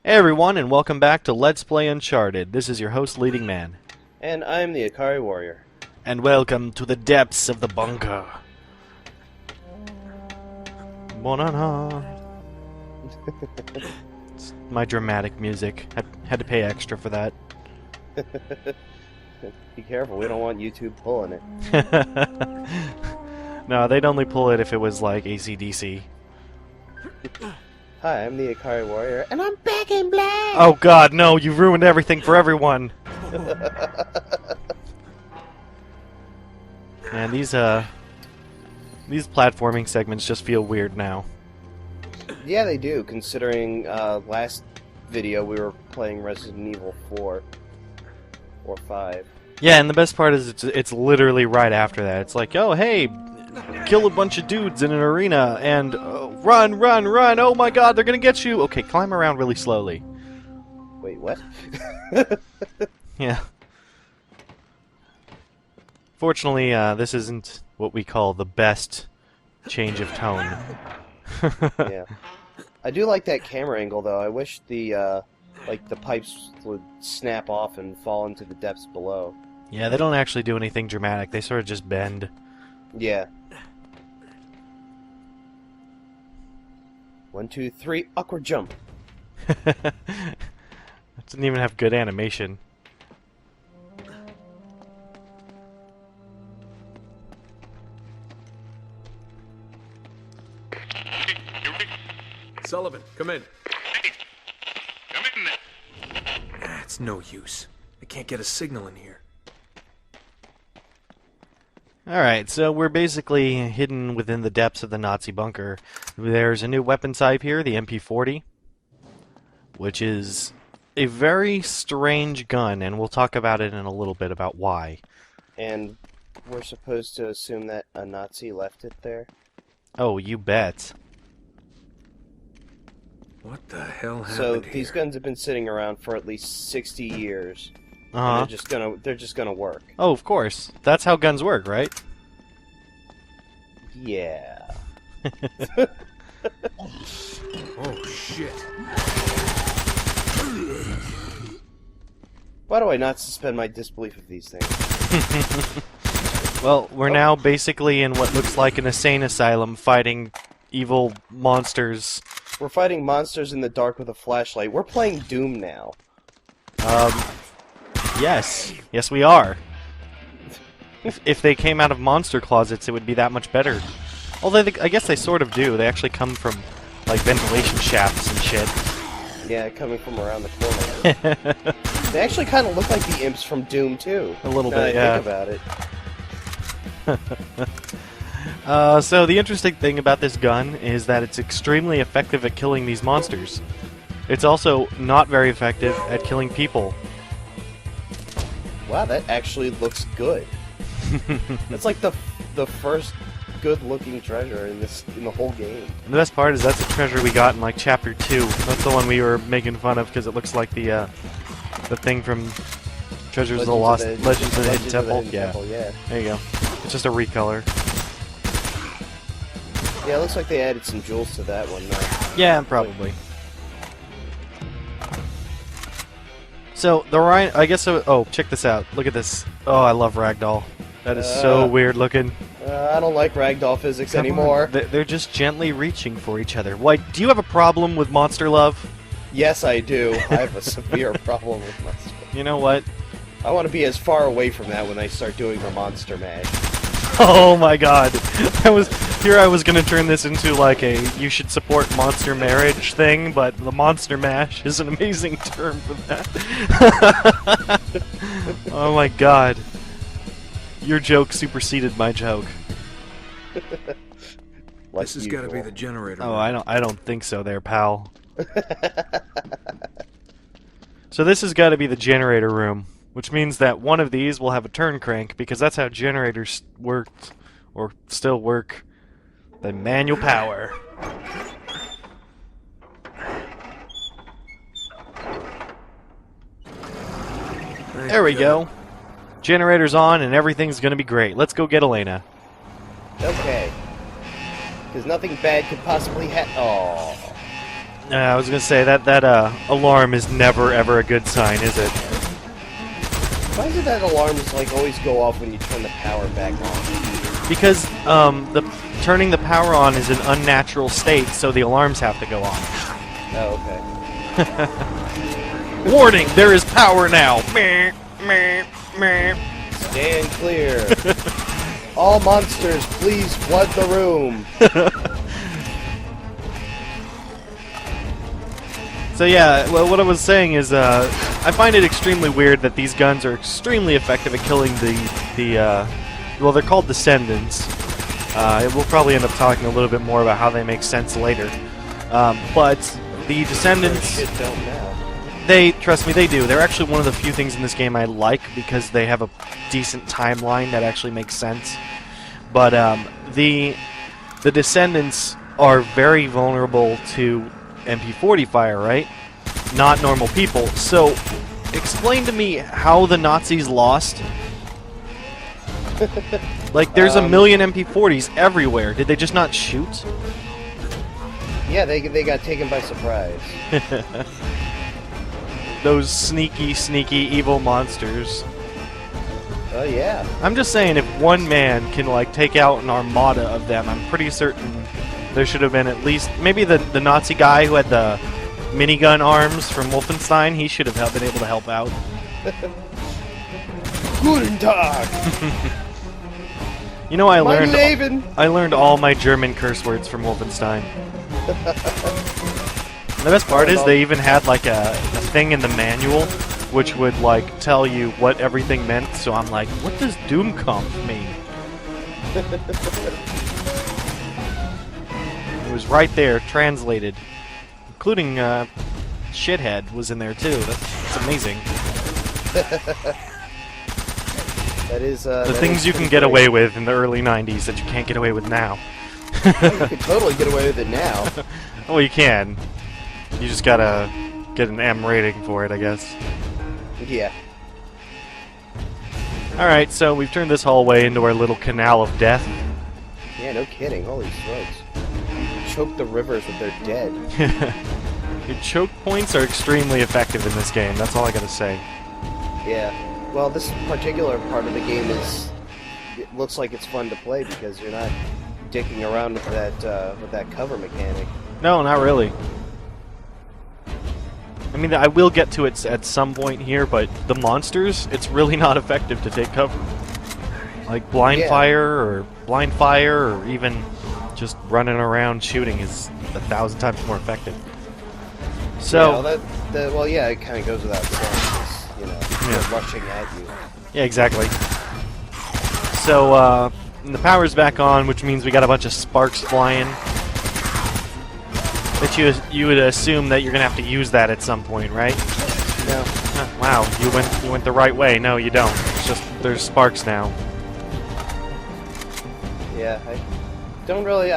Hey everyone, and welcome back to Let's Play Uncharted. This is your host, Leading Man. And I'm the Akari Warrior. And welcome to the depths of the bunker. Banana. It's my dramatic music. Had to pay extra for that. Be careful, we don't want YouTube pulling it. No, they'd only pull it if it was like AC/DC. Hi, I'm the Akari Warrior, and I'm back in black! Oh god, no, you've ruined everything for everyone! Man, these platforming segments just feel weird now. Yeah, they do, considering last video we were playing Resident Evil 4. Or 5. Yeah, and the best part is it's literally right after that. It's like, oh, hey, kill a bunch of dudes in an arena, and run, run, run, oh my god, they're gonna get you! Okay, climb around really slowly. Wait, what? Yeah. Fortunately, this isn't what we call the best change of tone. Yeah. I do like that camera angle, though. I wish the pipes would snap off and fall into the depths below. Yeah, they don't actually do anything dramatic. They sort of just bend. Yeah. 1, 2, 3, awkward jump. It didn't even have good animation. Sullivan, come in. Hey, come in there. It's no use. I can't get a signal in here. Alright, so we're basically hidden within the depths of the Nazi bunker. There's a new weapon type here, the MP40, which is a very strange gun, and we'll talk about it in a little bit about why. And we're supposed to assume that a Nazi left it there? Oh, you bet. What the hell happened So here? these guns have been sitting around for at least 60 years. Uh-huh. And they're just gonna work. Oh, of course. That's how guns work, right? Yeah. Oh, shit. Why do I not suspend my disbelief of these things? Well, we're now basically in what looks like an insane asylum fighting evil monsters. We're fighting monsters in the dark with a flashlight. We're playing Doom now. Yes. Yes, we are. If they came out of monster closets, it would be that much better. Although I guess they sort of do. They actually come from, like, ventilation shafts and shit. Yeah, coming from around the corner. They actually kind of look like the imps from Doom, too. A little now bit, that I yeah. think about it. So the interesting thing about this gun is that it's extremely effective at killing these monsters. It's also not very effective at killing people. Wow, that actually looks good. That's like the first good-looking treasure in the whole game. And the best part is that's the treasure we got in like Chapter 2. That's the one we were making fun of because it looks like the thing from Treasures of the Lost Legends of the Hidden Temple. Yeah. There you go. It's just a recolor. Yeah, it looks like they added some jewels to that one. Yeah, probably. So the Rhino, I guess. Oh, check this out. Look at this. Oh, I love Ragdoll. That is so weird looking. I don't like ragdoll physics anymore. They're just gently reaching for each other. Why? Do you have a problem with monster love? Yes, I do. I have a severe problem with monster. You know what? I want to be as far away from that when I start doing the monster mash. Oh my god. I was gonna turn this into like a you should support monster marriage thing, but the monster mash is an amazing term for that. Oh my god. Your joke superseded my joke. Like This has got to be the generator. Oh, I don't think so there, pal. So this has got to be the generator room, which means that one of these will have a turn crank, because that's how generators worked, or still work. The manual power. There we go. Generator's on and everything's gonna be great. Let's go get Elena. Okay. Because nothing bad could possibly happen. Oh. I was gonna say that alarm is never ever a good sign, is it? Why is it that alarms like always go off when you turn the power back on? Because turning the power on is an unnatural state, so the alarms have to go off. Oh, okay. Warning! There is power now. Meh, meh, meh. Stand clear. All monsters, please flood the room. So yeah, well, what I was saying is, I find it extremely weird that these guns are extremely effective at killing well, they're called Descendants. We'll probably end up talking a little bit more about how they make sense later. But the Descendants, Shit don't now. trust me, they do. They're actually one of the few things in this game I like because they have a decent timeline that actually makes sense. But the Descendants are very vulnerable to MP40 fire, right? Not normal people. So, explain to me how the Nazis lost. Like, there's a million MP40s everywhere. Did they just not shoot? Yeah, they got taken by surprise. Those sneaky, sneaky evil monsters. Oh yeah. I'm just saying, if one man can, like, take out an armada of them, I'm pretty certain there should have been at least... Maybe the Nazi guy who had the minigun arms from Wolfenstein, he should have been able to help out. Guten Tag! You know, I Mein Leben! learned all my German curse words from Wolfenstein. The best part is they even had like a thing in the manual which would like tell you what everything meant, so I'm like, what does Doomkampf mean? It was right there, translated. Including Shithead was in there too. That's amazing. That is the things you can get away with in the early 90s that you can't get away with now. You could totally get away with it now. Well, you can. You just gotta get an M rating for it, I guess. Yeah. Alright, so we've turned this hallway into our little canal of death. Yeah, no kidding. Holy smokes. Choke the rivers with their dead. Your choke points are extremely effective in this game, that's all I gotta say. Yeah. Well, this particular part of the game it looks like it's fun to play because you're not dicking around with that cover mechanic. No, not really. I mean, I will get to it at some point here, but the monsters, it's really not effective to take cover. Like blind fire or even just running around shooting is 1,000 times more effective. So, yeah, it kind of goes without saying. You know, they're rushing at you. Yeah, exactly. So, the power's back on, which means we got a bunch of sparks flying. That you would assume that you're gonna have to use that at some point, right? No. Wow, you went the right way. No, you don't. It's just there's sparks now. Yeah, I don't really.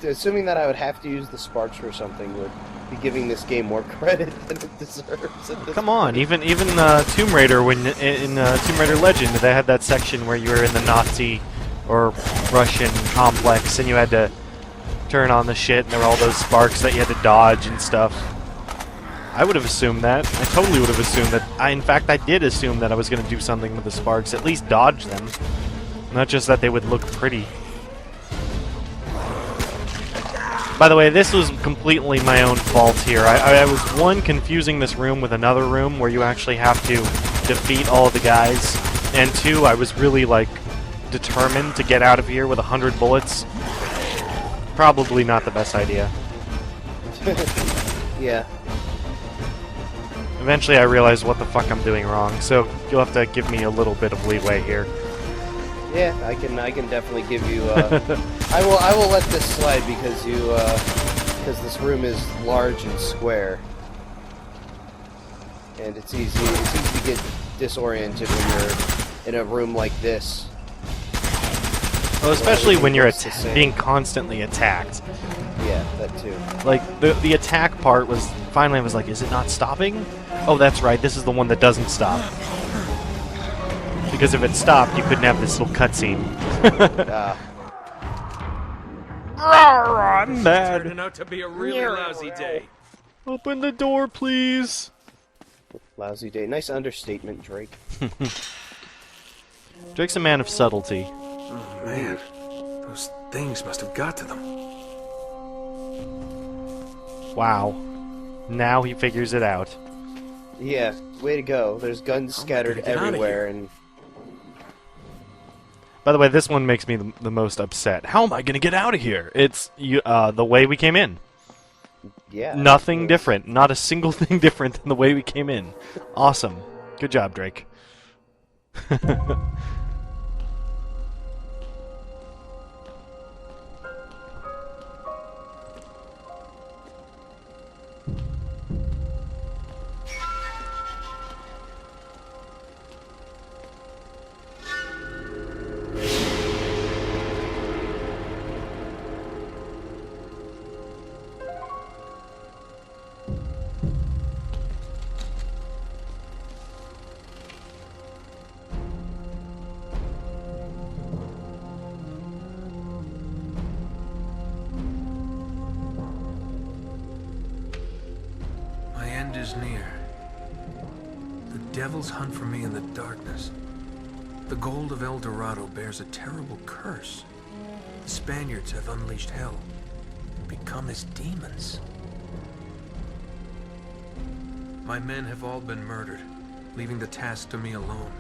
Assuming that I would have to use the sparks for something would be giving this game more credit than it deserves. Come on, even Tomb Raider in Tomb Raider Legend, they had that section where you were in the Nazi or Russian complex and you had to turn on the shit and there were all those sparks that you had to dodge and stuff. I would have assumed that. I totally would have assumed that. In fact, I did assume that I was going to do something with the sparks, at least dodge them. Not just that they would look pretty. By the way, this was completely my own fault here. I was, confusing this room with another room where you actually have to defeat all of the guys. And two, I was really, like, determined to get out of here with 100 bullets. Probably not the best idea. Yeah. Eventually I realized what the fuck I'm doing wrong, so you'll have to give me a little bit of leeway here. Yeah, I can definitely give you. I will let this slide because because this room is large and square, and it's easy to get disoriented when you're in a room like this. Well, especially when you're being constantly attacked. Yeah, that too. Like, the attack part was, finally I was like, is it not stopping? Oh, that's right, this is the one that doesn't stop. Because if it stopped, you couldn't have this little cutscene. I'm mad. Turning out to be a really lousy day. Open the door, please. Lousy day. Nice understatement, Drake. Drake's a man of subtlety. Oh man, those things must have got to them. Wow. Now he figures it out. Yeah, way to go. There's guns scattered get outta everywhere, here? and By the way, this one makes me the most upset. How am I going to get out of here? It's the way we came in. yeah. Nothing different. Not a single thing different than the way we came in. Awesome. Good job, Drake. My end is near. The devils hunt for me in the darkness. The gold of El Dorado bears a terrible curse. The Spaniards have unleashed hell and become as demons. My men have all been murdered, leaving the task to me alone.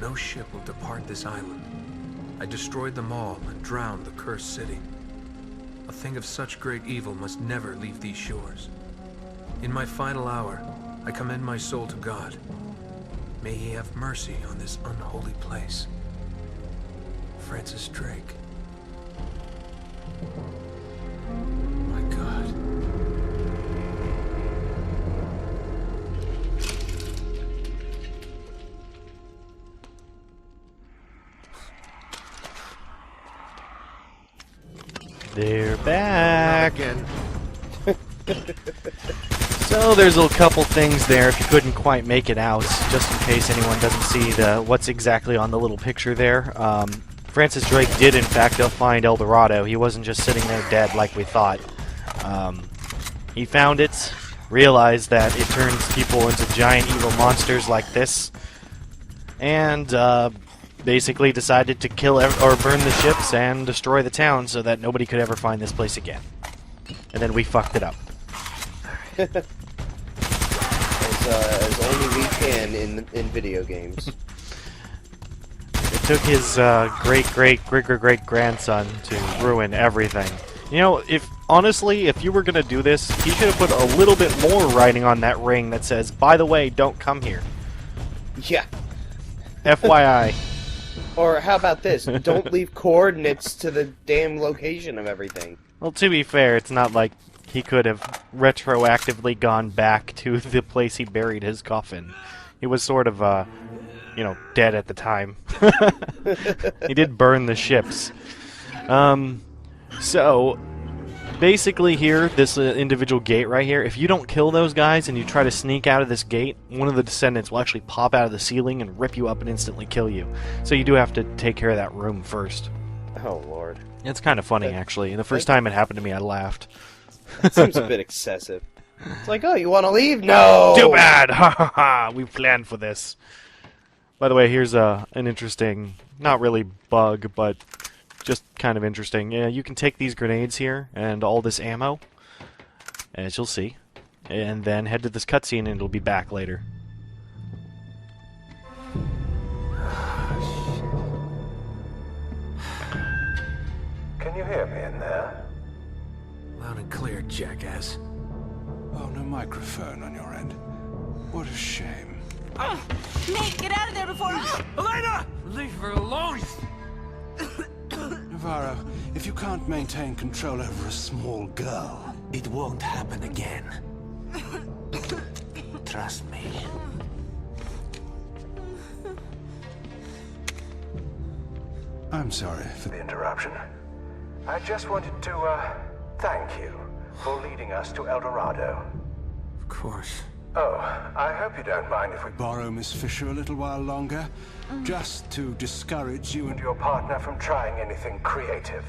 No ship will depart this island. I destroyed them all and drowned the cursed city. A thing of such great evil must never leave these shores. In my final hour, I commend my soul to God. May he have mercy on this unholy place. Francis Drake. My God. They're back. Again. So there's a couple things there if you couldn't quite make it out, just in case anyone doesn't see what's exactly on the little picture there. Francis Drake did in fact find El Dorado. He wasn't just sitting there dead like we thought. He found it, realized that it turns people into giant evil monsters like this, and basically decided to kill or burn the ships and destroy the town so that nobody could ever find this place again. And then we fucked it up. As only we can in video games. It took his great grandson to ruin everything. You know, honestly, if you were gonna do this, he should have put a little bit more writing on that ring that says, "By the way, don't come here." Yeah. FYI. Or how about this? Don't leave coordinates to the damn location of everything. Well, to be fair, it's not like he could have retroactively gone back to the place he buried his coffin. He was sort of, dead at the time. He did burn the ships. So, basically here, this individual gate right here, if you don't kill those guys and you try to sneak out of this gate, one of the descendants will actually pop out of the ceiling and rip you up and instantly kill you. So you do have to take care of that room first. Oh, Lord. It's kind of funny, actually. The first time it happened to me, I laughed. That seems a bit excessive. It's like, oh, you want to leave? No! Too bad! Ha ha ha! We planned for this. By the way, here's an interesting, not really bug, but just kind of interesting. Yeah, you can take these grenades here and all this ammo, as you'll see, and then head to this cutscene and it'll be back later. Can you hear me in there? Loud and clear, jackass. Oh, no microphone on your end. What a shame. Nate, get out of there before... Elena! Leave her alone! Navarro, if you can't maintain control over a small girl, It won't happen again. Trust me. I'm sorry for The interruption. I just wanted to, thank you for leading us to El Dorado. Of course. Oh, I hope you don't mind if we borrow Miss Fisher a little while longer, just to discourage you and your partner from trying anything creative.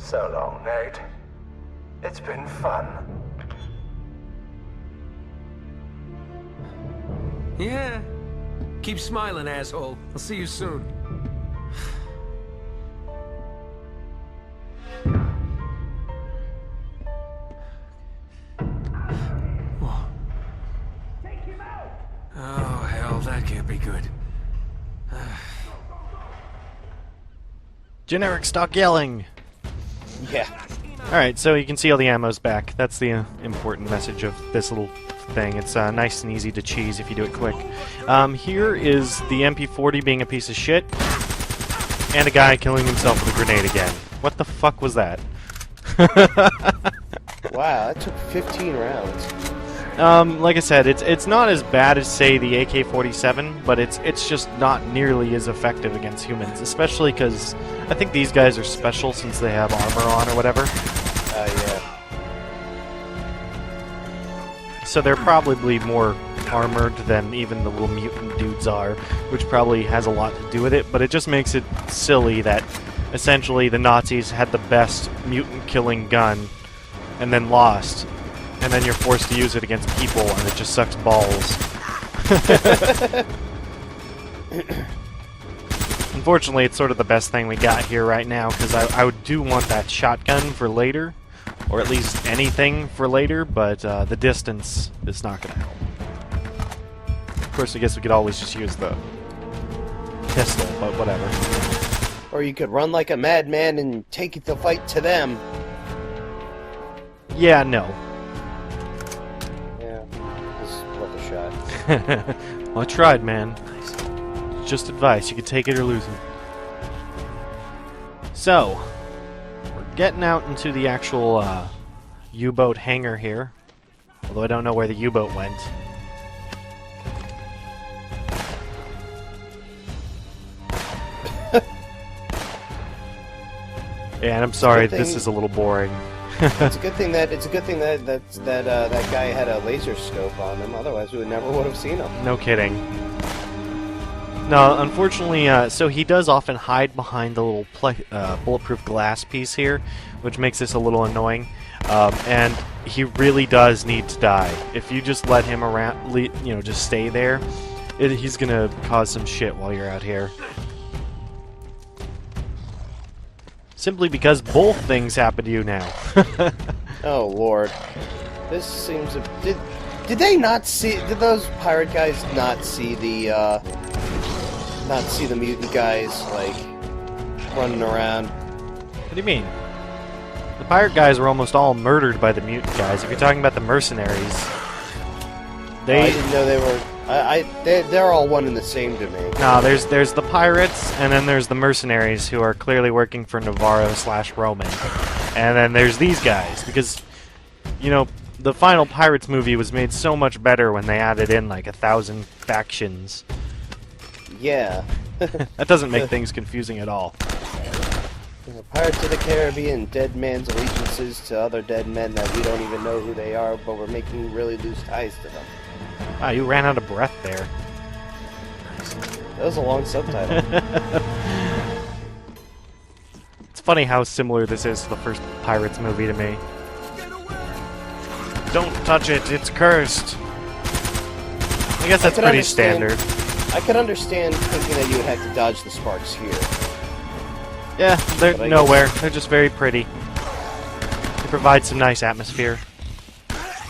So long, Nate. It's been fun. Yeah. Keep smiling, asshole. I'll see you soon. Whoa. Oh, hell, that can't be good. Generic stop yelling! Yeah. Alright, so you can see all the ammo's back. That's the important message of this little thing. It's nice and easy to cheese if you do it quick. Here is the MP40 being a piece of shit, and a guy killing himself with a grenade again. What the fuck was that? Wow, that took 15 rounds. Like I said, it's not as bad as, say, the AK-47, but it's just not nearly as effective against humans, especially because I think these guys are special since they have armor on or whatever. Yeah. So they're probably more armored than even the little mutant dudes are, which probably has a lot to do with it, but it just makes it silly that essentially the Nazis had the best mutant-killing gun and then lost, and then you're forced to use it against people, and it just sucks balls. Unfortunately, it's sort of the best thing we got here right now, because I do want that shotgun for later, or at least anything for later, but the distance is not going to help. Of course, I guess we could always just use the pistol, but whatever. Or you could run like a madman and take the fight to them. Yeah, no. Yeah, just worth a shot. Well, I tried, man. Just advice. You could take it or lose it. So, we're getting out into the actual U-boat hangar here. Although I don't know where the U-boat went. Yeah, and I'm sorry, this is a little boring. It's a good thing that that guy had a laser scope on him. Otherwise, we never would have seen him. No kidding. No, unfortunately, so he does often hide behind the little bulletproof glass piece here, which makes this a little annoying. And he really does need to die. If you just let him around, just stay there, he's gonna cause some shit while you're out here. Simply because both things happen to you now. Oh Lord, this seems. Did they not see? Did those pirate guys not see the mutant guys like running around? What do you mean? The pirate guys were almost all murdered by the mutant guys. If you're talking about the mercenaries, I didn't know they were. They're all one and the same to me. No, there's the pirates, and then there's the mercenaries who are clearly working for Navarro/Roman, and then there's these guys because, the final Pirates movie was made so much better when they added in like 1,000 factions. Yeah. That doesn't make things confusing at all. Pirates of the Caribbean, dead man's allegiances to other dead men that we don't even know who they are, but we're making really loose ties to them. Wow, you ran out of breath there. That was a long subtitle. It's funny how similar this is to the first Pirates movie to me. Don't touch it, it's cursed. I guess that's pretty standard. I could understand thinking that you would have to dodge the sparks here. Yeah, they're nowhere. They're just very pretty. They provide some nice atmosphere.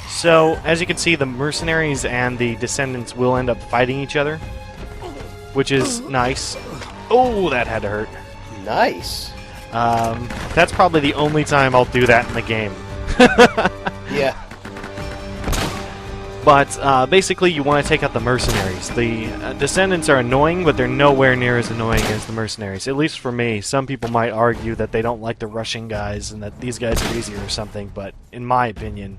So, as you can see, the mercenaries and the descendants will end up fighting each other, which is nice. Oh, that had to hurt. Nice. That's probably the only time I'll do that in the game. Yeah. But basically, you want to take out the mercenaries. The descendants are annoying, but they're nowhere near as annoying as the mercenaries. At least for me. Some people might argue that they don't like the Russian guys and that these guys are easier or something, but in my opinion,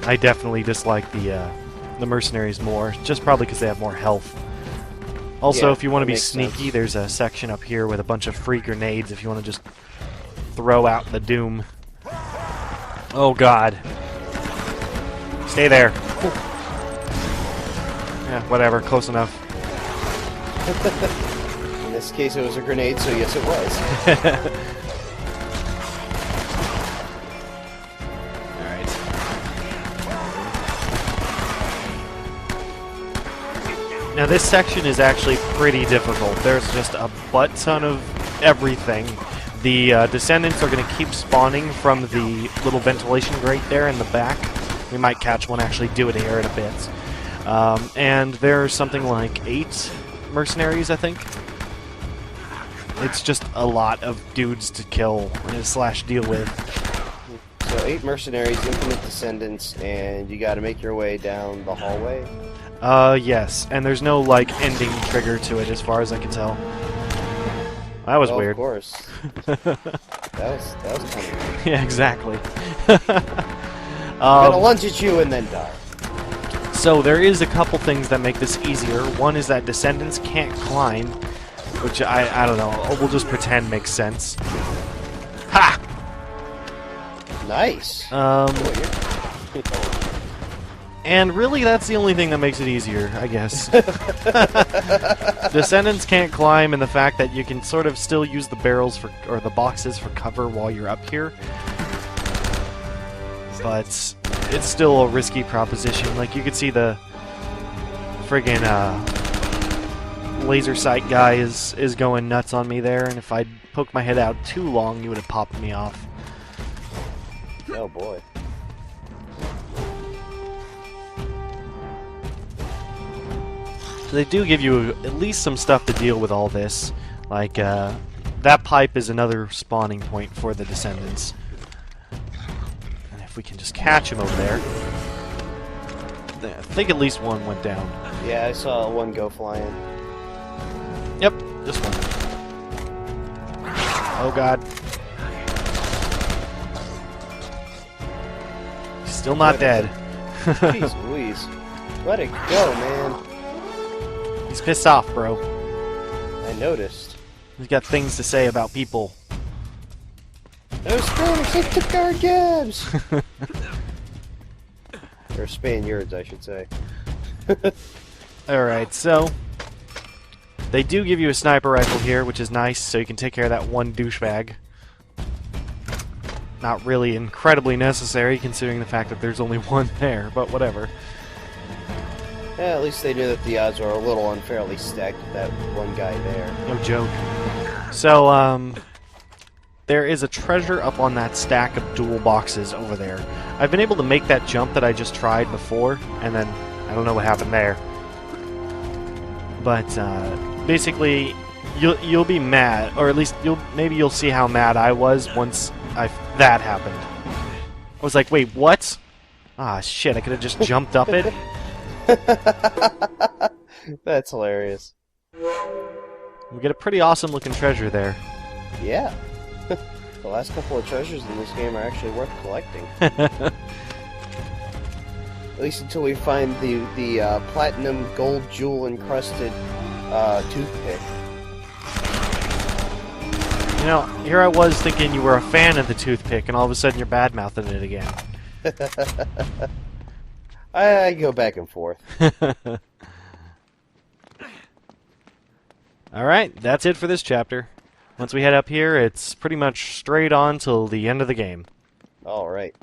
I definitely dislike the mercenaries more, just probably because they have more health. Also, Yeah, if you want to that be makes sneaky, sense. there's a section up here with a bunch of free grenades if you want to just throw out the doom. Oh god. Stay there. Yeah, whatever, close enough. In this case, it was a grenade, so yes, it was. Now this section is actually pretty difficult. There's just a butt ton of everything. The descendants are going to keep spawning from the little ventilation grate there in the back. We might catch one actually do it here in a bit. And there's something like 8 mercenaries, I think. It's just a lot of dudes to kill slash deal with. So 8 mercenaries, infinite descendants, and you got to make your way down the hallway. Yes, and there's no like ending trigger to it, as far as I can tell. That was weird. Of course. that was kind of weird. Yeah, exactly. I'm gonna lunge at you and then die. So there is a couple things that make this easier. One is that descendants can't climb, which I don't know. We'll just pretend makes sense. Ha! Nice. And really, that's the only thing that makes it easier, I guess. Descendants can't climb, and the fact that you can sort of still use the barrels for, or the boxes for cover while you're up here. But it's still a risky proposition. Like, you could see the friggin' laser sight guy is going nuts on me there, and if I'd poked my head out too long, he would have popped me off. Oh boy. So they do give you at least some stuff to deal with all this. Like, that pipe is another spawning point for the descendants. And if we can just catch him over there. I think at least one went down. Yeah, I saw one go flying. Yep, this one. Oh god. Still not dead. Jeez Louise. Let it go, man. He's pissed off, bro. I noticed. He's got things to say about people. Those Spanish, they took our jobs! Or Spaniards, I should say. Alright, so they do give you a sniper rifle here, which is nice, so you can take care of that one douchebag. Not really incredibly necessary, considering the fact that there's only one there, but whatever. Yeah, at least they knew that the odds were a little unfairly stacked with that one guy there. No joke. So, there is a treasure up on that stack of dual boxes over there. I've been able to make that jump that I just tried before, and then I don't know what happened there. But, basically, you'll be mad, or at least maybe you'll see how mad I was once that happened. I was like, wait, what? Ah, shit, I could have just jumped up it. That's hilarious. We get a pretty awesome looking treasure there. Yeah. The last couple of treasures in this game are actually worth collecting. At least until we find the platinum gold jewel encrusted toothpick. You know, here I was thinking you were a fan of the toothpick, and all of a sudden you're bad-mouthing it again. I go back and forth. Alright, that's it for this chapter. Once we head up here, it's pretty much straight on till the end of the game. Alright.